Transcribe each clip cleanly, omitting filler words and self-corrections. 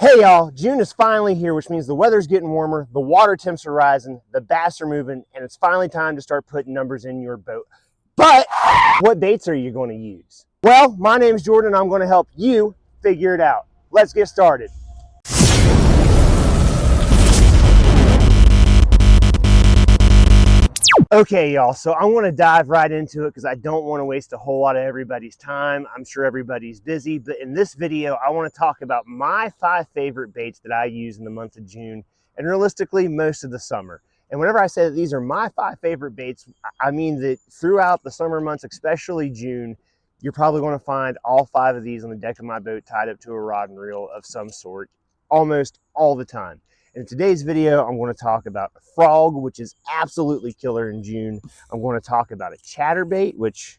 Hey y'all, June is finally here, which means the weather's getting warmer, the water temps are rising, the bass are moving, and it's finally time to start putting numbers in your boat. But what baits are you going to use? Well, my name is Jordan, and I'm going to help you figure it out. Let's get started. Okay, y'all, so I'm going to dive right into it because I don't want to waste a whole lot of everybody's time. I'm sure everybody's busy, but in this video, I want to talk about my 5 favorite baits that I use in the month of June and realistically most of the summer. And whenever I say that these are my 5 favorite baits, I mean that throughout the summer months, especially June, you're probably going to find all 5 of these on the deck of my boat tied up to a rod and reel of some sort almost all the time. In today's video, I'm going to talk about a frog, which is absolutely killer in June. I'm going to talk about a chatterbait, which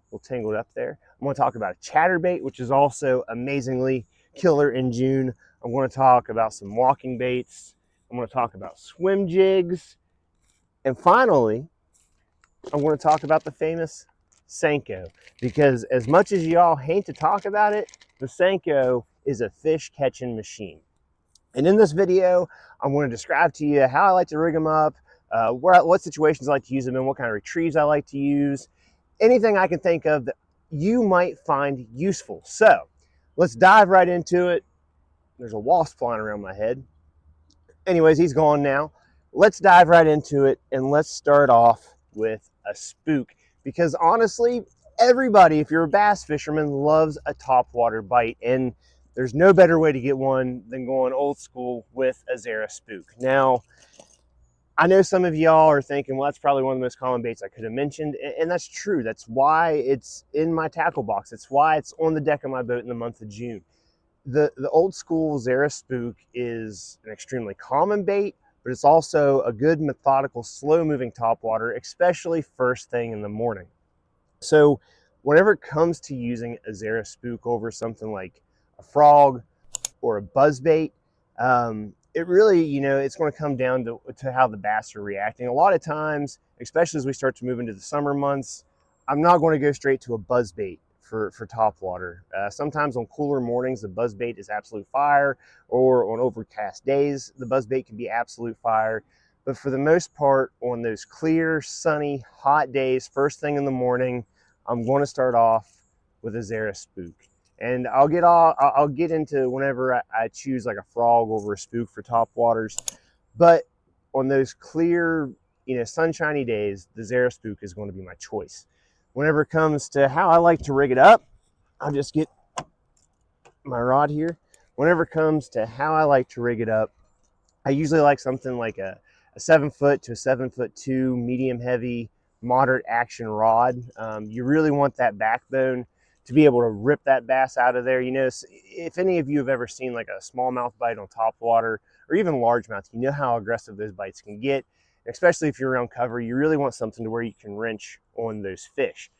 will tangle it up there. I'm going to talk about a chatterbait, which is also amazingly killer in June. I'm going to talk about some walking baits. I'm going to talk about swim jigs. And finally, I'm going to talk about the famous Senko, because as much as y'all hate to talk about it, the Senko is a fish catching machine. And in this video, I'm going to describe to you how I like to rig them up, what situations I like to use them in, what kind of retrieves I like to use, anything I can think of that you might find useful. So let's dive right into it. There's a wasp flying around my head. Anyways, he's gone now. Let's dive right into it, and let's start off with a spook, because honestly, everybody, if you're a bass fisherman, loves a topwater bite, and there's no better way to get one than going old school with a Zara Spook. Now, I know some of y'all are thinking, well, that's probably one of the most common baits I could have mentioned, and that's true. That's why it's in my tackle box. It's why it's on the deck of my boat in the month of June. The old school Zara Spook is an extremely common bait, but it's also a good, methodical, slow-moving topwater, especially first thing in the morning. So whenever it comes to using a Zara Spook over something like a frog or a buzzbait, it really, it's going to come down to how the bass are reacting. A lot of times, especially as we start to move into the summer months, I'm not going to go straight to a buzzbait for topwater. Sometimes on cooler mornings, the buzzbait is absolute fire, or on overcast days, the buzzbait can be absolute fire. But for the most part, on those clear, sunny, hot days, first thing in the morning, I'm going to start off with a Zara Spook. And I'll get into whenever I choose like a frog over a spook for topwaters. But on those clear, sunshiny days, the Zara Spook is going to be my choice. Whenever it comes to how I like to rig it up, I'll just get my rod here. Whenever it comes to how I like to rig it up, I usually like something like a 7-foot to a 7'2" medium heavy, moderate action rod. You really want that backbone to be able to rip that bass out of there. If any of you have ever seen like a smallmouth bite on topwater or even largemouth, you know how aggressive those bites can get. Especially if you're around cover, you really want something to where you can wrench on those fish.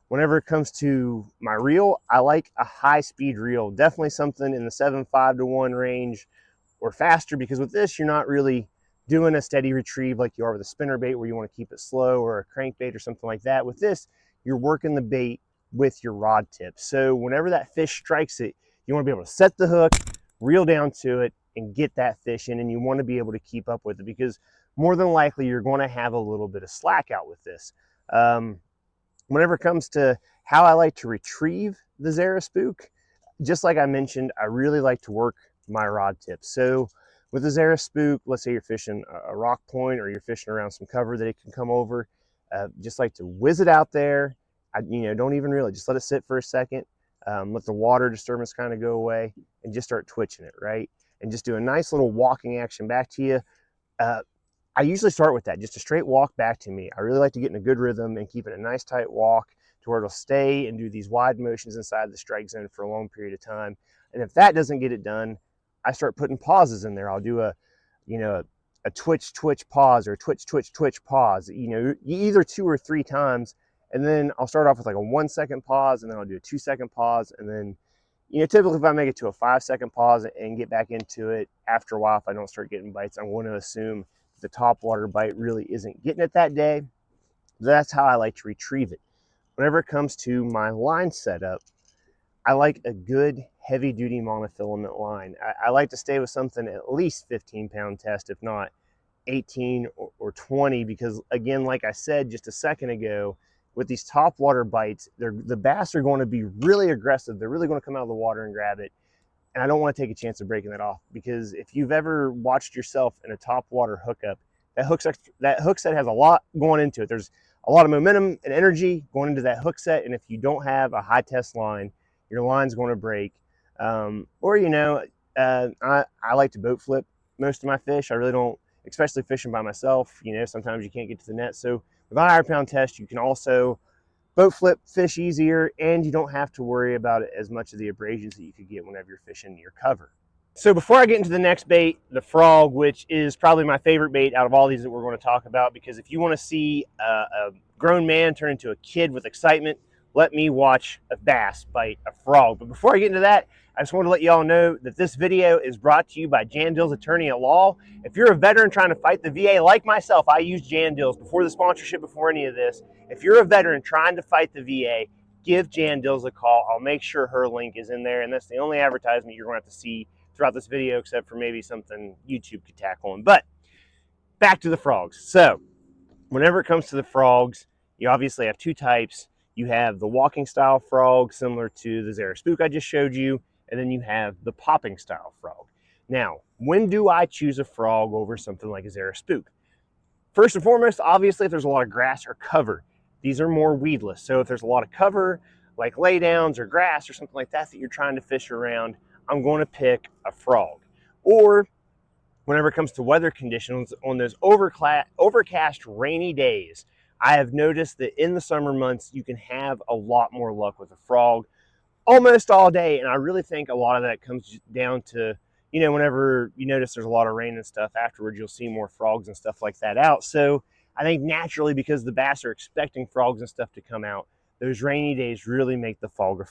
Whenever it comes to my reel, I like a high-speed reel. Definitely something in the 7.5 to 1 range or faster, because with this, you're not really doing a steady retrieve like you are with a spinnerbait where you want to keep it slow, or a crankbait or something like that. With this, you're working the bait with your rod tip. So whenever that fish strikes it, you want to be able to set the hook, reel down to it, and get that fish in, and you want to be able to keep up with it, because more than likely you're going to have a little bit of slack out with this. Whenever it comes to how I like to retrieve the Zara Spook, just like I mentioned, I really like to work my rod tip. So with the Zara Spook, let's say you're fishing a rock point or you're fishing around some cover that it can come over, just like to whiz it out there. Don't even reel it, just let it sit for a second, let the water disturbance kind of go away, and just start twitching it, right? And just do a nice little walking action back to you. I usually start with that, just a straight walk back to me. I really like to get in a good rhythm and keep it a nice tight walk to where it'll stay and do these wide motions inside the strike zone for a long period of time. And if that doesn't get it done, I start putting pauses in there. I'll do a twitch, twitch, pause, or twitch, twitch, twitch, pause, either 2 or 3 times. And then I'll start off with like a 1-second pause, and then I'll do a 2-second pause. And then, typically if I make it to a 5-second pause and get back into it, after a while, if I don't start getting bites, I'm going to assume the topwater bite really isn't getting it that day. That's how I like to retrieve it. Whenever it comes to my line setup, I like a good heavy duty monofilament line. I like to stay with something at least 15-pound test, if not 18 or 20, because again, like I said just a second ago, with these top water bites, the bass are going to be really aggressive. They're really going to come out of the water and grab it. And I don't want to take a chance of breaking that off, because if you've ever watched yourself in a top water hookup, that hook set has a lot going into it. There's a lot of momentum and energy going into that hook set. And if you don't have a high test line, your line's going to break. Or, you know, I like to boat flip most of my fish. I really don't, especially fishing by myself. You know, sometimes you can't get to the net. So with a 100-pound test, you can also boat flip fish easier, and you don't have to worry about it as much of the abrasions that you could get whenever you're fishing near cover. So before I get into the next bait, the frog, which is probably my favorite bait out of all these that we're going to talk about, because if you want to see a grown man turn into a kid with excitement, let me watch a bass bite a frog. But before I get into that, I just want to let you all know that this video is brought to you by Jan Dill's Attorney at Law. If you're a veteran trying to fight the VA like myself, I use Jan Dill's before the sponsorship, before any of this. If you're a veteran trying to fight the VA, give Jan Dill's a call. I'll make sure her link is in there, and that's the only advertisement you're going to have to see throughout this video, except for maybe something YouTube could tack on. But back to the frogs. So whenever it comes to the frogs, you obviously have two types. You have the walking style frog, similar to the Zara Spook I just showed you, and then you have the popping style frog. Now, when do I choose a frog over something like a Zara Spook? First and foremost, obviously, if there's a lot of grass or cover. These are more weedless. So if there's a lot of cover, like laydowns or grass or something like that that you're trying to fish around, I'm going to pick a frog. Or whenever it comes to weather conditions, on those overcast, rainy days, I have noticed that in the summer months, you can have a lot more luck with a frog almost all day. And I really think a lot of that comes down to, you know, whenever you notice there's a lot of rain and stuff, afterwards you'll see more frogs and stuff like that out. So I think naturally, because the bass are expecting frogs and stuff to come out, those rainy days really make the frog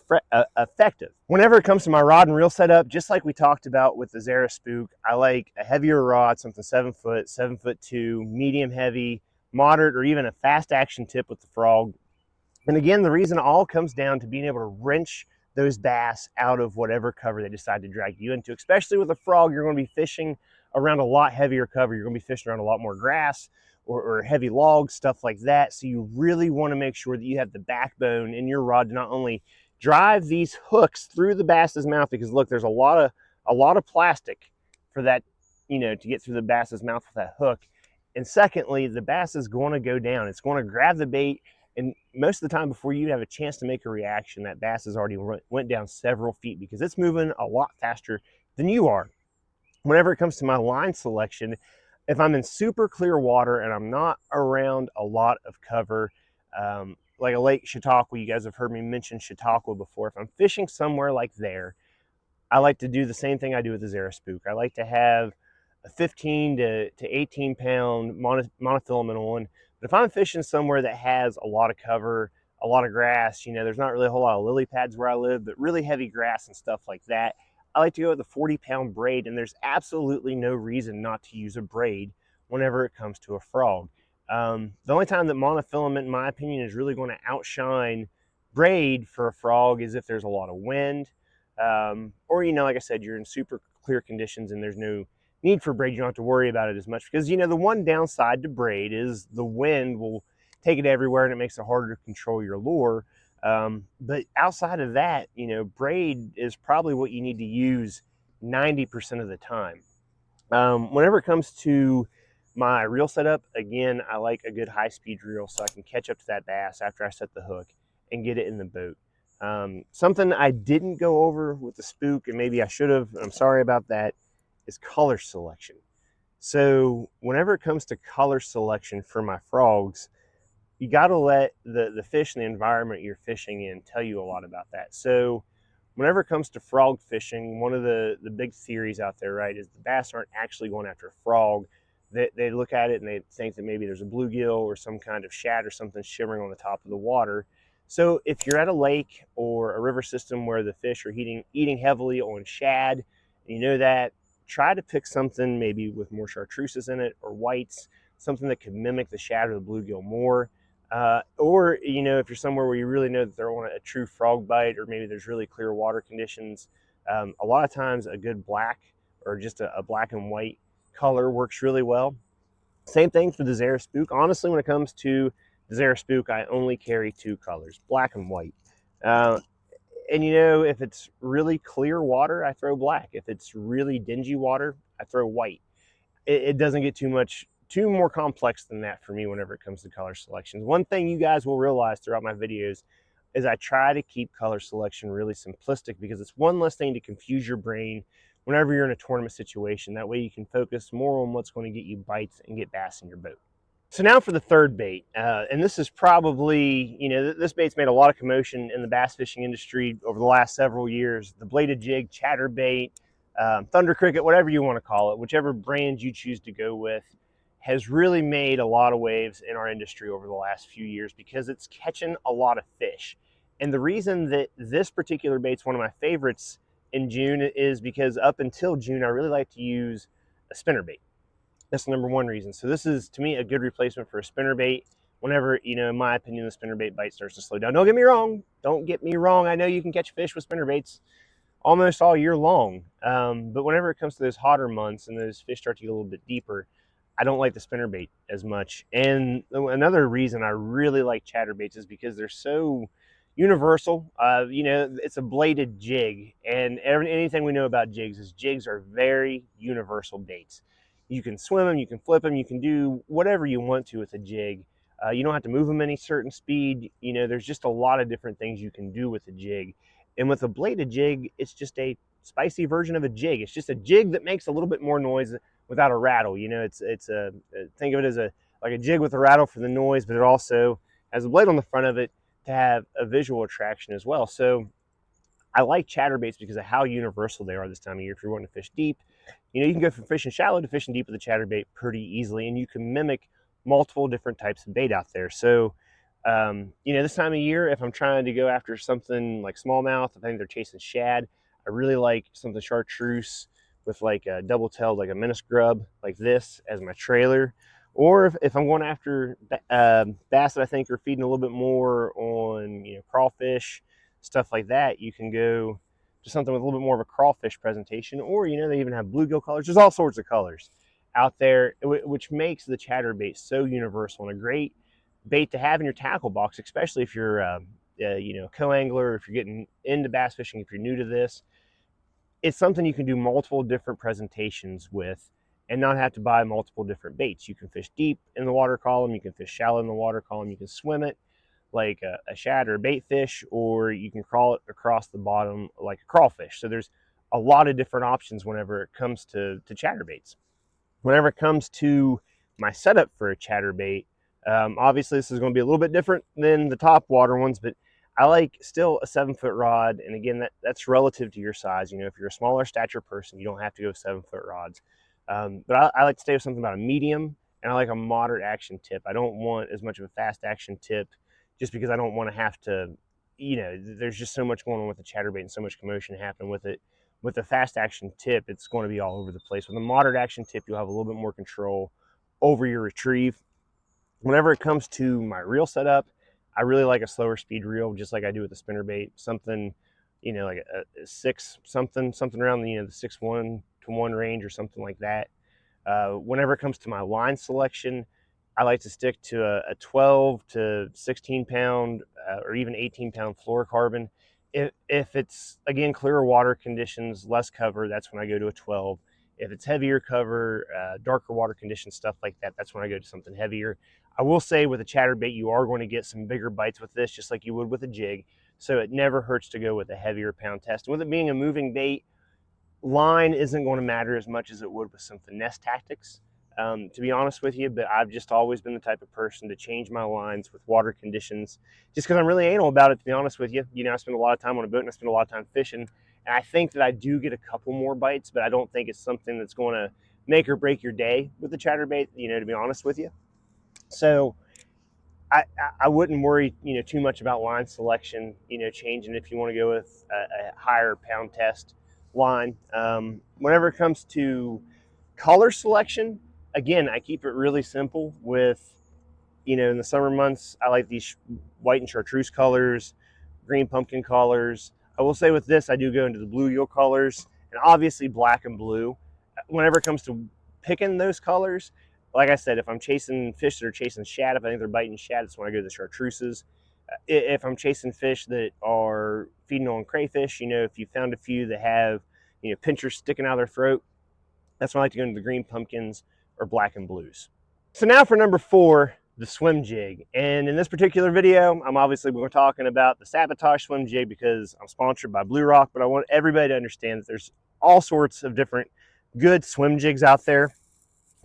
effective. Whenever it comes to my rod and reel setup, just like we talked about with the Zara Spook, I like a heavier rod, something 7 foot, 7'2", medium heavy, moderate, or even a fast action tip with the frog. And again, the reason all comes down to being able to wrench those bass out of whatever cover they decide to drag you into. Especially with a frog, you're going to be fishing around a lot heavier cover. You're going to be fishing around a lot more grass or heavy logs, stuff like that. So you really want to make sure that you have the backbone in your rod to not only drive these hooks through the bass's mouth, because look, there's a lot of plastic for that, you know, to get through the bass's mouth with that hook. And secondly, the bass is going to go down. It's going to grab the bait, and most of the time, before you have a chance to make a reaction, that bass has already went down several feet, because it's moving a lot faster than you are. Whenever it comes to my line selection, if I'm in super clear water and I'm not around a lot of cover, like a Lake Chautauqua, you guys have heard me mention Chautauqua before. If I'm fishing somewhere like there, I like to do the same thing I do with the Zara Spook. I like to have a 15 to 18 pound monofilament on. But if I'm fishing somewhere that has a lot of cover, a lot of grass, you know, there's not really a whole lot of lily pads where I live, but really heavy grass and stuff like that, I like to go with a 40-pound braid, and there's absolutely no reason not to use a braid whenever it comes to a frog. The only time that monofilament, in my opinion, is really going to outshine braid for a frog is if there's a lot of wind, or, you know, like I said, you're in super clear conditions and there's no need for braid. You don't have to worry about it as much, because, you know, the one downside to braid is the wind will take it everywhere and it makes it harder to control your lure. But outside of that, you know, braid is probably what you need to use 90% of the time. Whenever it comes to my reel setup, again, I like a good high-speed reel so I can catch up to that bass after I set the hook and get it in the boat. Something I didn't go over with the Spook, and maybe I should have, I'm sorry about that, is color selection. So whenever it comes to color selection for my frogs, you got to let the fish and the environment you're fishing in tell you a lot about that. So whenever it comes to frog fishing, one of the big theories out there, right, is the bass aren't actually going after a frog. They look at it and they think that maybe there's a bluegill or some kind of shad or something shimmering on the top of the water. So if you're at a lake or a river system where the fish are eating heavily on shad, and you know that, try to pick something maybe with more chartreuses in it or whites, something that could mimic the shad or the bluegill more. Or, you know, if you're somewhere where you really know that they're on a true frog bite, or maybe there's really clear water conditions, A lot of times a good black or just a black and white color works really well. Same thing for the Zara Spook. Honestly, when it comes to the Zara Spook, I only carry two colors, black and white. Uh, and you know, if it's really clear water, I throw black. If it's really dingy water, I throw white. It doesn't get too more complex than that for me whenever it comes to color selections. One thing you guys will realize throughout my videos is I try to keep color selection really simplistic because it's one less thing to confuse your brain whenever you're in a tournament situation. That way you can focus more on what's going to get you bites and get bass in your boat. So now for the third bait, and this is probably, you know, this bait's made a lot of commotion in the bass fishing industry over the last several years. The bladed jig, chatterbait, thunder cricket, whatever you want to call it, whichever brand you choose to go with, has really made a lot of waves in our industry over the last few years because it's catching a lot of fish. And the reason that this particular bait's one of my favorites in June is because up until June, I really like to use a spinnerbait. That's the number one reason. So this is, to me, a good replacement for a spinnerbait. Whenever, you know, in my opinion, the spinnerbait bite starts to slow down. Don't get me wrong. Don't get me wrong. I know you can catch fish with spinnerbaits almost all year long. But whenever it comes to those hotter months and those fish start to get a little bit deeper, I don't like the spinnerbait as much. And another reason I really like chatterbaits is because they're so universal. You know, it's a bladed jig, and anything we know about jigs is jigs are very universal baits. You can swim them, you can flip them, you can do whatever you want to with a jig. You don't have to move them any certain speed. You know, there's just a lot of different things you can do with a jig. And with a bladed jig, it's just a spicy version of a jig. It's just a jig that makes a little bit more noise without a rattle. You know, it's a think of it as like a jig with a rattle for the noise, but it also has a blade on the front of it to have a visual attraction as well. So I like chatterbaits because of how universal they are this time of year. If you're wanting to fish deep, you know, you can go from fishing shallow to fishing deep with a chatterbait pretty easily, and you can mimic multiple different types of bait out there. So, you know, this time of year, if I'm trying to go after something like smallmouth, if I think they're chasing shad, I really like something chartreuse with like a double-tailed, like a menace grub like this as my trailer. Or if I'm going after bass that I think are feeding a little bit more on, you know, crawfish, stuff like that, you can go to something with a little bit more of a crawfish presentation. Or, you know, they even have bluegill colors. There's all sorts of colors out there, which makes the chatterbait so universal and a great bait to have in your tackle box, especially if you're you know, co-angler, if you're getting into bass fishing, if you're new to this. It's something you can do multiple different presentations with and not have to buy multiple different baits. You can fish deep in the water column, you can fish shallow in the water column, you can swim it like a shad or a bait fish, or you can crawl it across the bottom like a crawfish. So there's a lot of different options whenever it comes to chatterbaits. Whenever it comes to my setup for a chatterbait, obviously this is going to be a little bit different than the top water ones, but I like still a 7-foot rod. And again, that's relative to your size. You know, if you're a smaller stature person, you don't have to go with 7-foot rods. But I like to stay with something about a medium, and I like a moderate action tip. I don't want as much of a fast action tip just because I don't want to have to, you know, there's just so much going on with the chatterbait and so much commotion happening with it. With a fast action tip, it's going to be all over the place. With a moderate action tip, you'll have a little bit more control over your retrieve. Whenever it comes to my reel setup, I really like a slower speed reel, just like I do with the spinnerbait. Something, you know, like a 6 something around the, you know, the 6-1 to 1 range or something like that. Whenever it comes to my line selection, I like to stick to a 12 to 16 pound or even 18 pound fluorocarbon. If it's, again, clearer water conditions, less cover, that's when I go to a 12. If it's heavier cover, darker water conditions, stuff like that, that's when I go to something heavier. I will say with a chatterbait, you are going to get some bigger bites with this, just like you would with a jig. So it never hurts to go with a heavier pound test. And with it being a moving bait, line isn't going to matter as much as it would with some finesse tactics, to be honest with you. But I've just always been the type of person to change my lines with water conditions, just because I'm really anal about it, to be honest with you. You know, I spend a lot of time on a boat and I spend a lot of time fishing, and I think that I do get a couple more bites, but I don't think it's something that's going to make or break your day with the chatterbait, you know, to be honest with you. So I wouldn't worry, you know, too much about line selection, you know, changing if you want to go with a higher pound test line. Whenever it comes to color selection, again, I keep it really simple with, you know, in the summer months, I like these white and chartreuse colors, green pumpkin colors. I will say with this, I do go into the bluegill colors and obviously black and blue. Whenever it comes to picking those colors, like I said, if I'm chasing fish that are chasing shad, if I think they're biting shad, that's when I go to the chartreuses. If I'm chasing fish that are feeding on crayfish, you know, if you found a few that have, you know, pinchers sticking out of their throat, that's when I like to go into the green pumpkins or black and blues. So now for number 4, the Swimjig. And in this particular video, we're talking about the Sabotage Swimjig because I'm sponsored by Blue Rock, but I want everybody to understand that there's all sorts of different good swim jigs out there.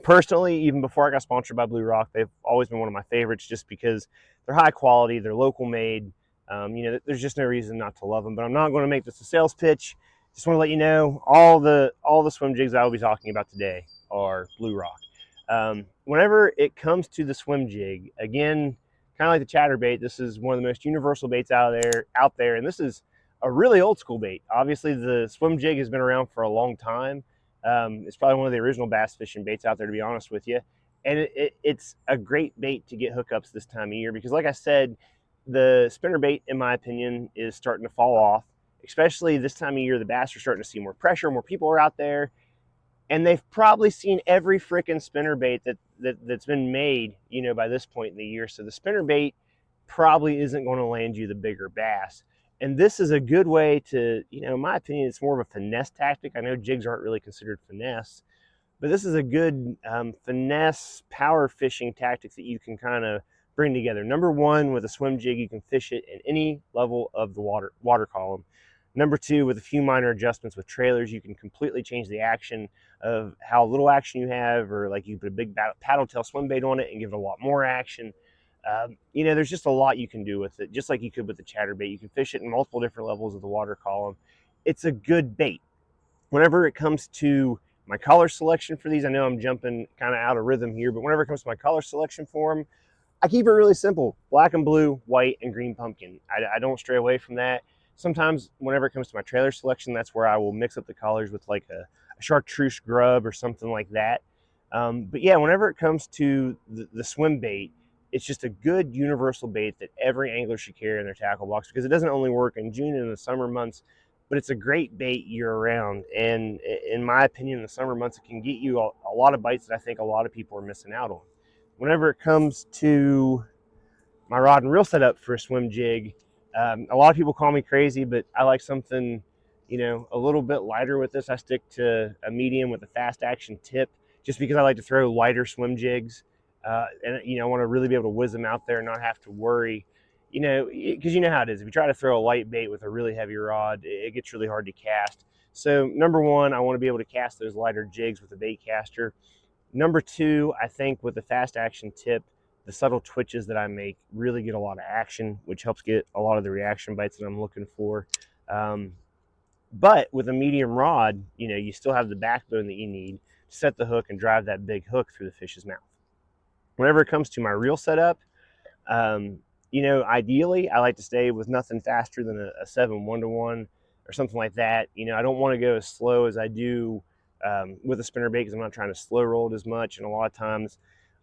Personally, even before I got sponsored by Blue Rock, they've always been one of my favorites just because they're high quality, they're local made. You know, there's just no reason not to love them, but I'm not going to make this a sales pitch. Just want to let you know all the swim jigs I will be talking about today are Blue Rock. Whenever it comes to the swim jig, again, kind of like the Chatterbait, this is one of the most universal baits out there, and this is a really old school bait. Obviously, the swim jig has been around for a long time. It's probably one of the original bass fishing baits out there, to be honest with you. And it's a great bait to get hookups this time of year because, like I said, the spinner bait, in my opinion, is starting to fall off. Especially this time of year, the bass are starting to see more pressure, more people are out there, and they've probably seen every freaking spinner bait that's been made, you know, by this point in the year. So the spinner bait probably isn't going to land you the bigger bass. And this is a good way to, you know, in my opinion, it's more of a finesse tactic. I know jigs aren't really considered finesse, but this is a good finesse power fishing tactic that you can kind of bring together. Number 1, with a swim jig, you can fish it in any level of the water column. Number 2, with a few minor adjustments with trailers, you can completely change the action of how little action you have, or like you put a big paddle tail swim bait on it and give it a lot more action. You know, there's just a lot you can do with it, just like you could with the Chatterbait. You can fish it in multiple different levels of the water column. It's a good bait. Whenever it comes to my color selection for these, I know I'm jumping kind of out of rhythm here, but whenever it comes to my color selection for them, I keep it really simple: black and blue, white, and green pumpkin. I don't stray away from that. Sometimes whenever it comes to my trailer selection, that's where I will mix up the colors with like a chartreuse grub or something like that. But yeah, whenever it comes to the swim bait, it's just a good universal bait that every angler should carry in their tackle box because it doesn't only work in June and the summer months, but it's a great bait year round. And in my opinion, in the summer months, it can get you a lot of bites that I think a lot of people are missing out on. Whenever it comes to my rod and reel setup for a swim jig, a lot of people call me crazy, but I like something, you know, a little bit lighter with this. I stick to a medium with a fast action tip just because I like to throw lighter swim jigs. And, you know, I want to really be able to whiz them out there and not have to worry, you know, because you know how it is. If you try to throw a light bait with a really heavy rod, it gets really hard to cast. So number 1, I want to be able to cast those lighter jigs with a bait caster. Number 2, I think with the fast action tip, the subtle twitches that I make really get a lot of action, which helps get a lot of the reaction bites that I'm looking for. But with a medium rod, you know, you still have the backbone that you need to set the hook and drive that big hook through the fish's mouth. Whenever it comes to my reel setup, you know, ideally I like to stay with nothing faster than a 7 1-to-1 or something like that. You know, I don't want to go as slow as I do with a spinner bait because I'm not trying to slow roll it as much, and a lot of times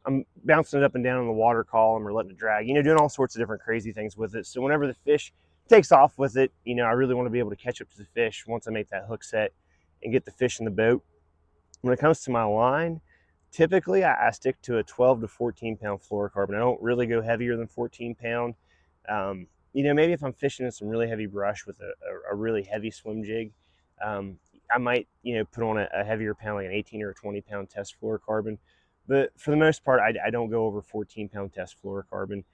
I'm bouncing it up and down in the water column or letting it drag, you know, doing all sorts of different crazy things with it. So whenever the fish takes off with it, you know, I really want to be able to catch up to the fish once I make that hook set and get the fish in the boat. When it comes to my line, typically I stick to a 12 to 14 pound fluorocarbon. I don't really go heavier than 14 pound. You know, maybe if I'm fishing in some really heavy brush with a really heavy swim jig, I might, you know, put on a heavier pound, like an 18 or a 20 pound test fluorocarbon. But for the most part, I don't go over 14 pound test fluorocarbon.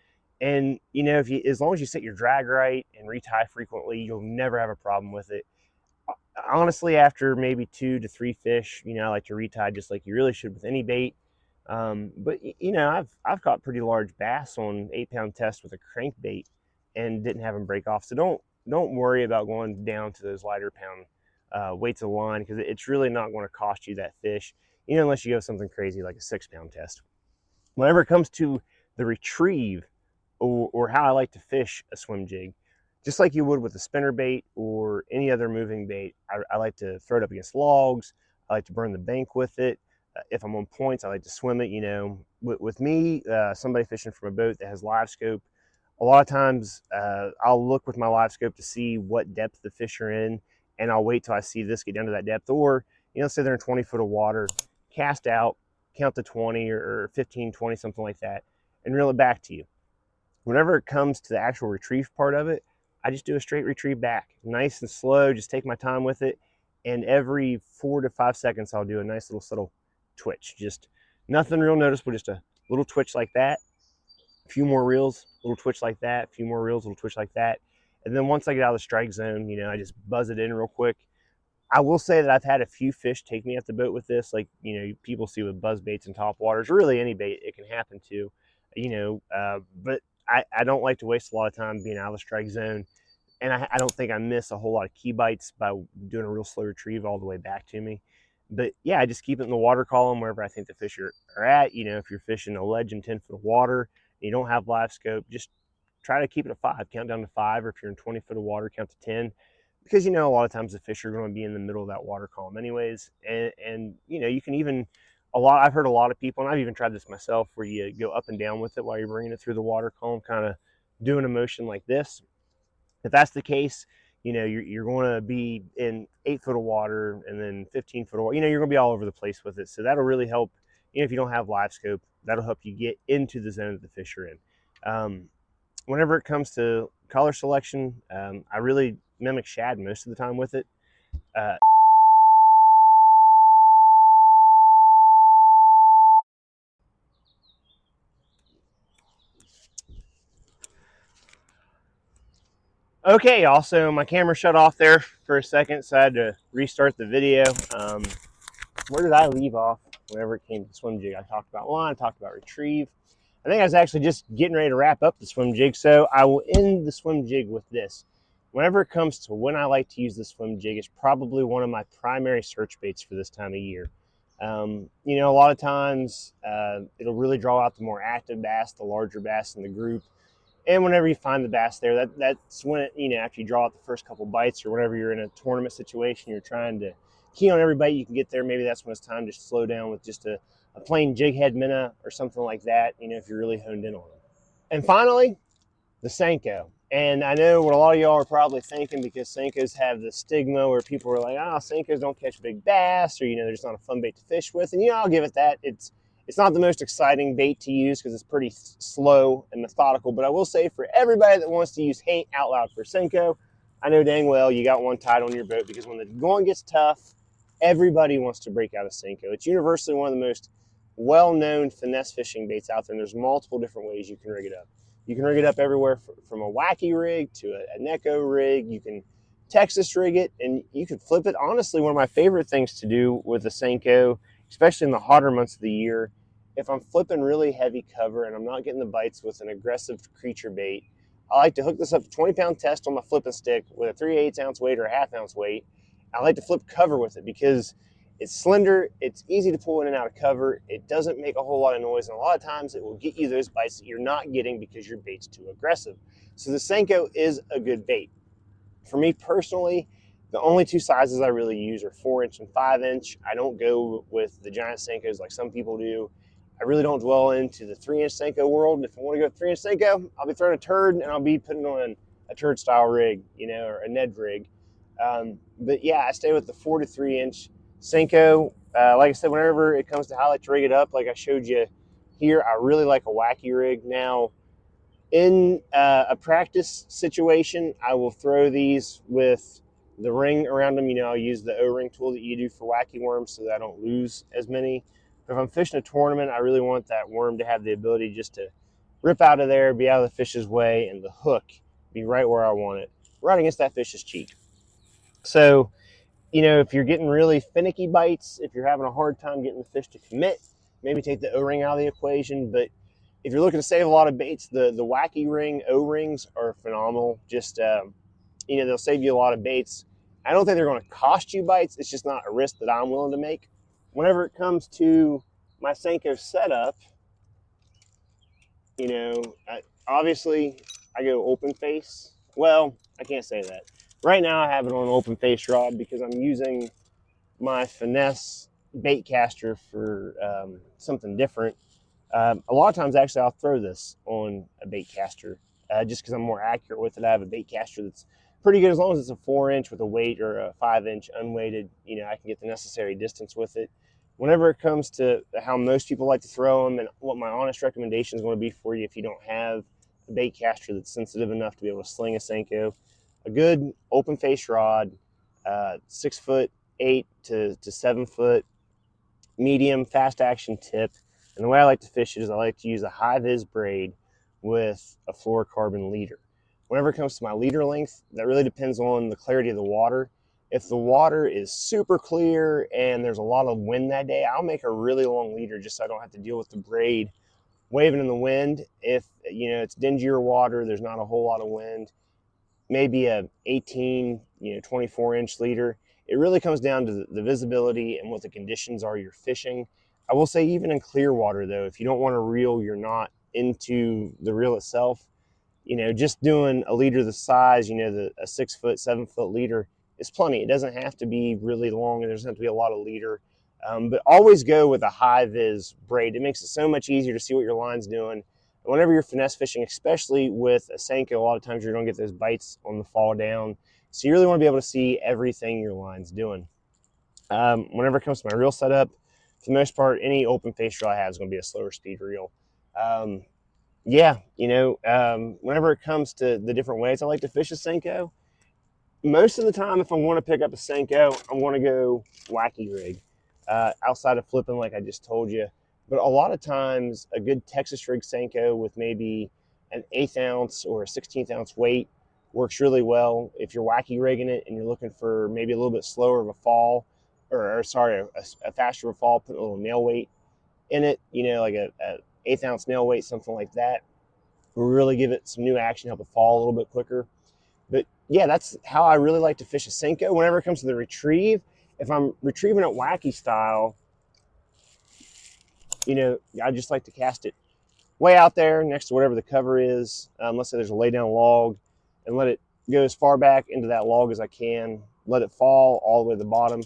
And, you know, as long as you set your drag right and retie frequently, you'll never have a problem with it. Honestly, after maybe 2 to 3 fish, you know, I like to retie just like you really should with any bait. But you know, I've caught pretty large bass on 8 pound test with a crankbait and didn't have them break off. So don't worry about going down to those lighter pound weights of line because it's really not going to cost you that fish, you know, unless you go something crazy like a 6 pound test. Whenever it comes to the retrieve or how I like to fish a swim jig, just like you would with a spinner bait or any other moving bait, I like to throw it up against logs. I like to burn the bank with it. If I'm on points, I like to swim it. You know, with me, somebody fishing from a boat that has live scope, A lot of times I'll look with my live scope to see what depth the fish are in, and I'll wait till I see this get down to that depth. Or, say they're in 20 foot of water, cast out, count to 20 or 15, 20, something like that, and reel it back to you. Whenever it comes to the actual retrieve part of it, I just do a straight retrieve back, nice and slow, just take my time with it. And every 4 to 5 seconds, I'll do a nice little subtle twitch. Just nothing real noticeable, just a little twitch like that. A few more reels, little twitch like that. A few more reels, little twitch like that. And then once I get out of the strike zone, I just buzz it in real quick. I will say that I've had a few fish take me at the boat with this, like, people see with buzz baits and top waters, really any bait it can happen to, but I don't like to waste a lot of time being out of the strike zone. And I don't think I miss a whole lot of key bites by doing a real slow retrieve all the way back to me. But yeah, I just keep it in the water column wherever I think the fish are at. If you're fishing a ledge in 10 foot of water and you don't have live scope, just try to keep it at 5, count down to 5, or if you're in 20 foot of water, count to 10. Because a lot of times the fish are going to be in the middle of that water column anyways. And you can even, I've heard a lot of people, and I've even tried this myself, where you go up and down with it while you're bringing it through the water column, kind of doing a motion like this. If that's the case, you're going to be in 8 foot of water and then 15 foot of water. You're going to be all over the place with it. So that'll really help. If you don't have live scope, that'll help you get into the zone that the fish are in. Whenever it comes to color selection, I really mimic shad most of the time with it. Okay, y'all, so my camera shut off there for a second, so I had to restart the video. Where did I leave off whenever it came to Swimjig? I talked about line, I talked about retrieve. I think I was actually just getting ready to wrap up the Swimjig, so I will end the Swimjig with this. Whenever it comes to when I like to use the Swimjig, it's probably one of my primary search baits for this time of year. A lot of times it'll really draw out the more active bass, the larger bass in the group. And whenever you find the bass there, that's when after you draw out the first couple bites, or whenever you're in a tournament situation, you're trying to key on every bite you can get there. Maybe that's when it's time to slow down with just a plain jig head minnow or something like that, if you're really honed in on it. And finally, the Senko. And I know what a lot of y'all are probably thinking, because Senkos have the stigma where people are like, Senkos don't catch big bass, or, they're just not a fun bait to fish with. And, I'll give it that. It's not the most exciting bait to use because it's pretty slow and methodical. But I will say, for everybody that wants to use hate out loud for Senko, I know dang well you got one tied on your boat, because when the going gets tough, everybody wants to break out a Senko. It's universally one of the most well-known finesse fishing baits out there, and there's multiple different ways you can rig it up. You can rig it up everywhere from a wacky rig to a Neko rig. You can Texas rig it, and you can flip it. Honestly, one of my favorite things to do with a Senko, especially in the hotter months of the year, if I'm flipping really heavy cover and I'm not getting the bites with an aggressive creature bait, I like to hook this up to 20-pound test on my flipping stick with a 3/8 ounce weight or a 1/2 ounce weight. I like to flip cover with it because it's slender, it's easy to pull in and out of cover, it doesn't make a whole lot of noise, and a lot of times it will get you those bites that you're not getting because your bait's too aggressive. So the Senko is a good bait. For me personally, the only two sizes I really use are 4-inch and 5-inch. I don't go with the giant Senkos like some people do. I really don't dwell into the 3-inch Senko world. If I want to go 3-inch Senko, I'll be throwing a turd, and I'll be putting on a turd style rig, or a Ned rig. But yeah, I stay with the 4 to 3-inch Senko. Like I said, whenever it comes to how I like to rig it up, like I showed you here, I really like a wacky rig. Now, in a practice situation, I will throw these with the ring around them. I'll use the O-ring tool that you do for wacky worms so that I don't lose as many. But if I'm fishing a tournament, I really want that worm to have the ability just to rip out of there, be out of the fish's way, and the hook be right where I want it, right against that fish's cheek. So, if you're getting really finicky bites, if you're having a hard time getting the fish to commit, maybe take the O-ring out of the equation. But if you're looking to save a lot of baits, the wacky ring O-rings are phenomenal. Just, they'll save you a lot of baits. I don't think they're going to cost you bites. It's just not a risk that I'm willing to make. Whenever it comes to my Senko setup, obviously I go open face. Well, I can't say that. Right now I have it on an open face rod because I'm using my finesse bait caster for something different. A lot of times actually I'll throw this on a bait caster just because I'm more accurate with it. I have a bait caster that's pretty good as long as it's a 4-inch with a weight or a 5-inch unweighted. You know, I can get the necessary distance with it. Whenever it comes to how most people like to throw them and what my honest recommendation is going to be for you if you don't have a bait caster that's sensitive enough to be able to sling a Senko, a good open face rod, 6 foot 8 to 7 foot, medium fast action tip. And the way I like to fish it is I like to use a high vis braid with a fluorocarbon leader. Whenever it comes to my leader length, that really depends on the clarity of the water. If the water is super clear and there's a lot of wind that day, I'll make a really long leader just so I don't have to deal with the braid waving in the wind. If, you know, it's dingier water, there's not a whole lot of wind, maybe a 18, 24-inch leader. It really comes down to the visibility and what the conditions are you're fishing. I will say even in clear water though, if you don't want to reel your knot into the reel itself, just doing a leader the size, a 6 foot, 7 foot leader is plenty. It doesn't have to be really long and there doesn't have to be a lot of leader. But always go with a high vis braid. It makes it so much easier to see what your line's doing. And whenever you're finesse fishing, especially with a Senko, a lot of times you're going to get those bites on the fall down. So you really want to be able to see everything your line's doing. Whenever it comes to my reel setup, for the most part, any open face reel I have is going to be a slower speed reel. Whenever it comes to the different ways I like to fish a Senko, most of the time, if I want to pick up a Senko, I want to go wacky rig, outside of flipping like I just told you. But a lot of times, a good Texas rig Senko with maybe an 1/8 ounce or a 16th ounce weight works really well. If you're wacky rigging it and you're looking for maybe a little bit slower of a fall, a faster of a fall, put a little nail weight in it, like a 1/8 ounce nail weight, something like that, will really give it some new action, help it fall a little bit quicker. But yeah, that's how I really like to fish a Senko. Whenever it comes to the retrieve, if I'm retrieving it wacky style, I just like to cast it way out there next to whatever the cover is. Let's say there's a lay down log, and let it go as far back into that log as I can. Let it fall all the way to the bottom,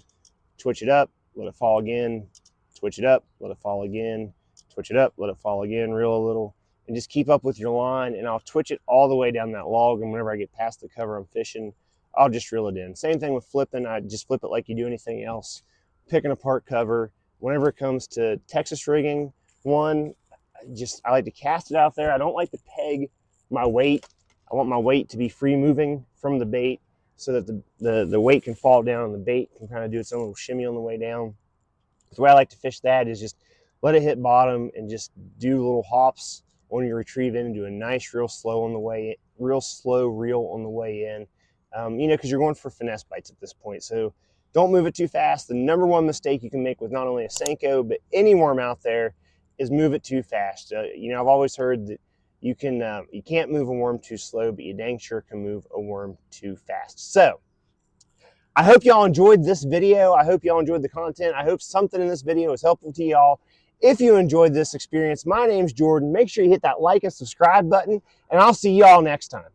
twitch it up, let it fall again, twitch it up, let it fall again, twitch it up, let it fall again, reel a little, and just keep up with your line, and I'll twitch it all the way down that log, and whenever I get past the cover I'm fishing, I'll just reel it in. Same thing with flipping. I just flip it like you do anything else. Picking apart cover. Whenever it comes to Texas rigging, I like to cast it out there. I don't like to peg my weight. I want my weight to be free moving from the bait so that the weight can fall down and the bait can kind of do its own little shimmy on the way down. The way I like to fish that is just let it hit bottom and just do little hops on your retrieve in and do a nice real slow reel on the way in. Because you're going for finesse bites at this point. So don't move it too fast. The number one mistake you can make with not only a Senko, but any worm out there is move it too fast. I've always heard that you can't move a worm too slow, but you dang sure can move a worm too fast. So I hope y'all enjoyed this video. I hope y'all enjoyed the content. I hope something in this video was helpful to y'all. If you enjoyed this experience, my name's Jordan. Make sure you hit that like and subscribe button, and I'll see y'all next time.